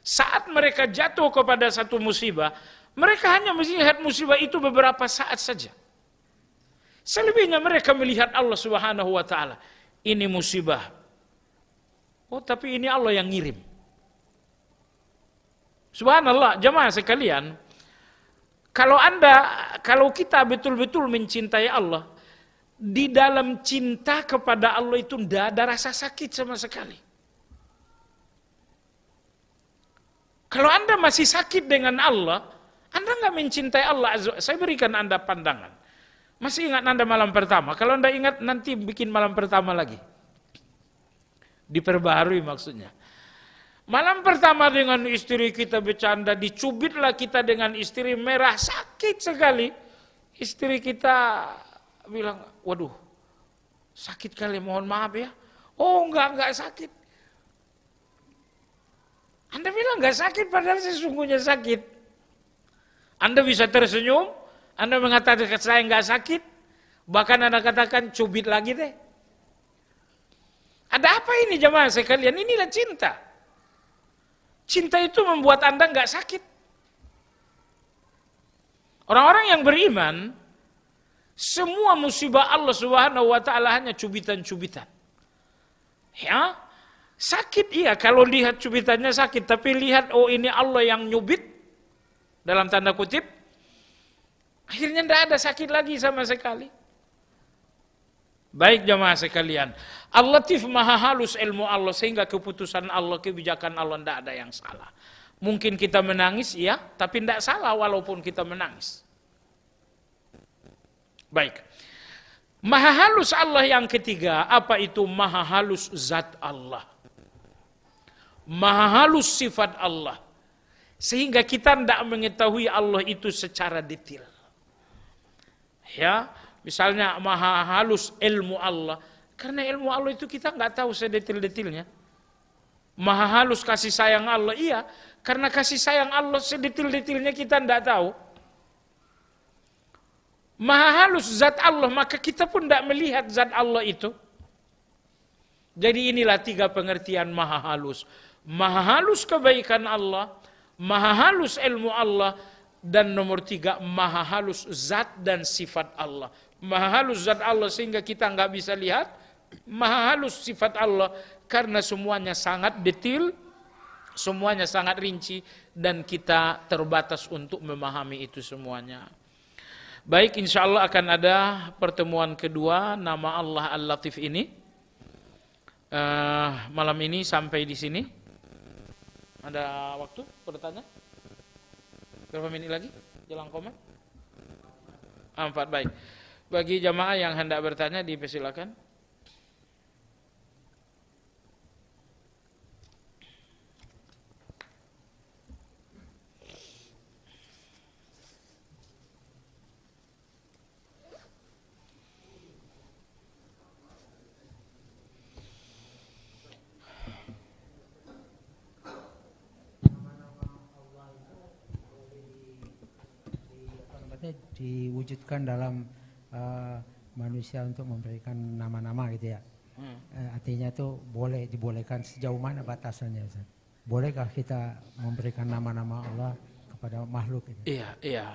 Saat mereka jatuh kepada satu musibah, mereka hanya melihat musibah itu beberapa saat saja. Selebihnya mereka melihat Allah Subhanahu wa taala. Ini musibah. Oh, tapi ini Allah yang ngirim. Subhanallah, jemaah sekalian, kalau kita betul-betul mencintai Allah, di dalam cinta kepada Allah itu tidak ada rasa sakit sama sekali. Kalau Anda masih sakit dengan Allah, Anda nggak mencintai Allah. Saya berikan Anda pandangan. Masih ingat Anda malam pertama? Kalau Anda ingat, nanti bikin malam pertama lagi. Diperbaharui maksudnya. Malam pertama dengan istri kita bercanda, dicubitlah kita dengan istri, merah, sakit sekali. Istri kita bilang, waduh, sakit kali, mohon maaf ya. Oh enggak sakit. Anda bilang enggak sakit, padahal sesungguhnya sakit. Anda bisa tersenyum, Anda mengatakan saya enggak sakit, bahkan Anda katakan cubit lagi deh. Ada apa ini jemaah sekalian? Inilah cinta. Cinta itu membuat Anda enggak sakit. Orang-orang yang beriman, semua musibah Allah Subhanahu wa taala hanya cubitan-cubitan. Ya, sakit iya kalau lihat cubitannya sakit, tapi lihat oh ini Allah yang nyubit dalam tanda kutip, akhirnya tidak ada sakit lagi sama sekali. Baik jemaah sekalian, Al-Latif maha halus ilmu Allah sehingga keputusan Allah, kebijakan Allah tidak ada yang salah. Mungkin kita menangis ya, tapi tidak salah walaupun kita menangis. Baik. Maha halus Allah yang ketiga, apa itu maha halus zat Allah? Maha halus sifat Allah. Sehingga kita tidak mengetahui Allah itu secara detail. Ya, misalnya maha halus ilmu Allah. Karena ilmu Allah itu kita nggak tahu sedetail-detailnya. Maha halus kasih sayang Allah, iya. Karena kasih sayang Allah sedetail-detailnya kita tidak tahu. Maha halus zat Allah, maka kita pun tidak melihat zat Allah itu. Jadi inilah tiga pengertian maha halus. Maha halus kebaikan Allah, maha halus ilmu Allah, dan nomor tiga maha halus zat dan sifat Allah. Maha halus zat Allah sehingga kita nggak bisa lihat, maha halus sifat Allah karena semuanya sangat detail, semuanya sangat rinci, dan kita terbatas untuk memahami itu semuanya. Baik, insya Allah akan ada pertemuan kedua nama Allah Al-Latif ini. Malam ini sampai di sini. Ada waktu bertanya? Berapa menit lagi? Jelang komat? 4, baik. Bagi jamaah yang hendak bertanya dipersilakan. Diwujudkan dalam manusia untuk memberikan nama-nama gitu ya. Artinya itu dibolehkan sejauh mana batasannya Ustaz? bolehkah kita memberikan nama-nama Allah kepada makhluk ini? Iya, iya.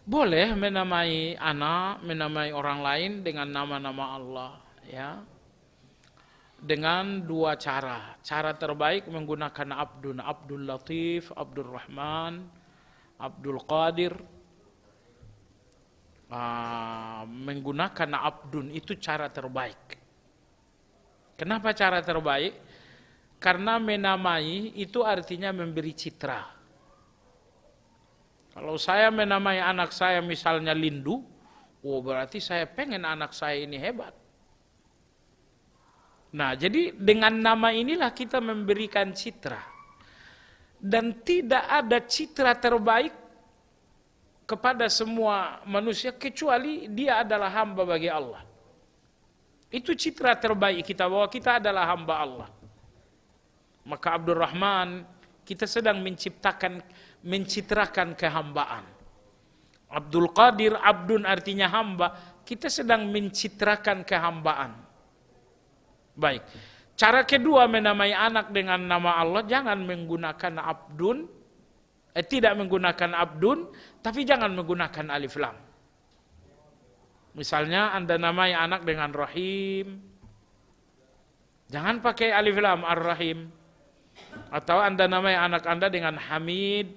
Boleh menamai anak, menamai orang lain dengan nama-nama Allah, ya. Dengan dua cara. Cara terbaik menggunakan Abdun, Abdul Latif, Abdul Rahman, Abdul Qadir. Menggunakan Abdun itu cara terbaik. Kenapa cara terbaik? Karena menamai itu artinya memberi citra. Kalau saya menamai anak saya misalnya Lindu, oh berarti saya pengen anak saya ini hebat. Nah, jadi dengan nama inilah kita memberikan citra. Dan tidak ada citra terbaik kepada semua manusia kecuali dia adalah hamba bagi Allah. Itu citra terbaik kita, bahwa kita adalah hamba Allah. Maka Abdul Rahman, kita sedang mencitrakan kehambaan. Abdul Qadir, Abdun artinya hamba, kita sedang mencitrakan kehambaan. Baik. Cara kedua menamai anak dengan nama Allah, jangan menggunakan Abdun, tidak menggunakan Abdun, tapi jangan menggunakan alif lam. Misalnya Anda namai anak dengan Rahim, jangan pakai alif lam, Ar-Rahim. Atau Anda namai anak Anda dengan Hamid,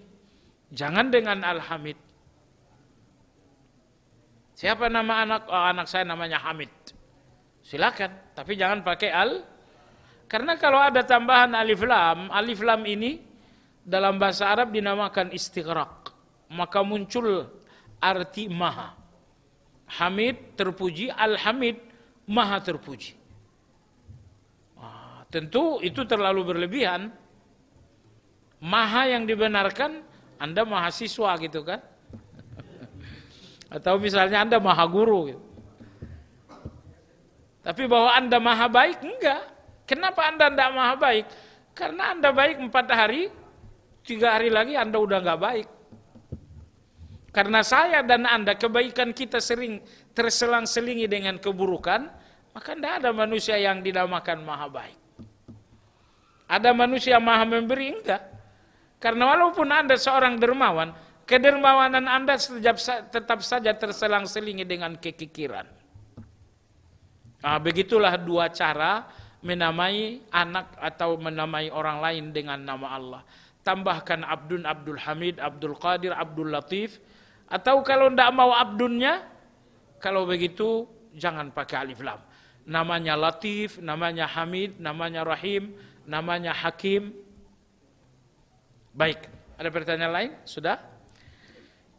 jangan dengan Al-Hamid. Siapa nama anak? Oh, anak saya namanya Hamid. Silakan, tapi jangan pakai al. Karena kalau ada tambahan alif lam ini dalam bahasa Arab dinamakan istighraq. Maka muncul arti maha. Hamid terpuji, Al-Hamid maha terpuji. Tentu itu terlalu berlebihan. Maha yang dibenarkan, Anda mahasiswa gitu kan. Atau misalnya Anda maha guru gitu. Tapi bahwa Anda maha baik, enggak. Kenapa Anda tidak maha baik? Karena Anda baik 4 hari, 3 hari lagi Anda udah enggak baik. Karena saya dan Anda, kebaikan kita sering terselang-selingi dengan keburukan, maka tidak ada manusia yang dinamakan maha baik. Ada manusia maha memberi? Enggak. Karena walaupun Anda seorang dermawan, kedermawanan Anda tetap saja terselang-selingi dengan kekikiran. Begitulah dua cara menamai anak atau menamai orang lain dengan nama Allah. Tambahkan Abdun, Abdul Hamid, Abdul Qadir, Abdul Latif. Atau kalau tidak mau Abdunnya, kalau begitu jangan pakai alif lam. Namanya Latif, namanya Hamid, namanya Rahim, namanya Hakim. Baik, ada pertanyaan lain? Sudah?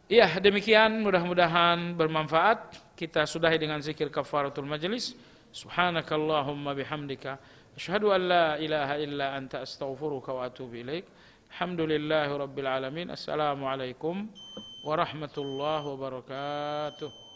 Iya, demikian, mudah-mudahan bermanfaat. Kita sudahi dengan zikir kafaratul majlis. Subhanakallahumma bihamdika asyhadu an la ilaha illa anta astaghfiruka wa atubu ilaik. Alhamdulillahi rabbil alamin. Assalamualaikum warahmatullahi wabarakatuh.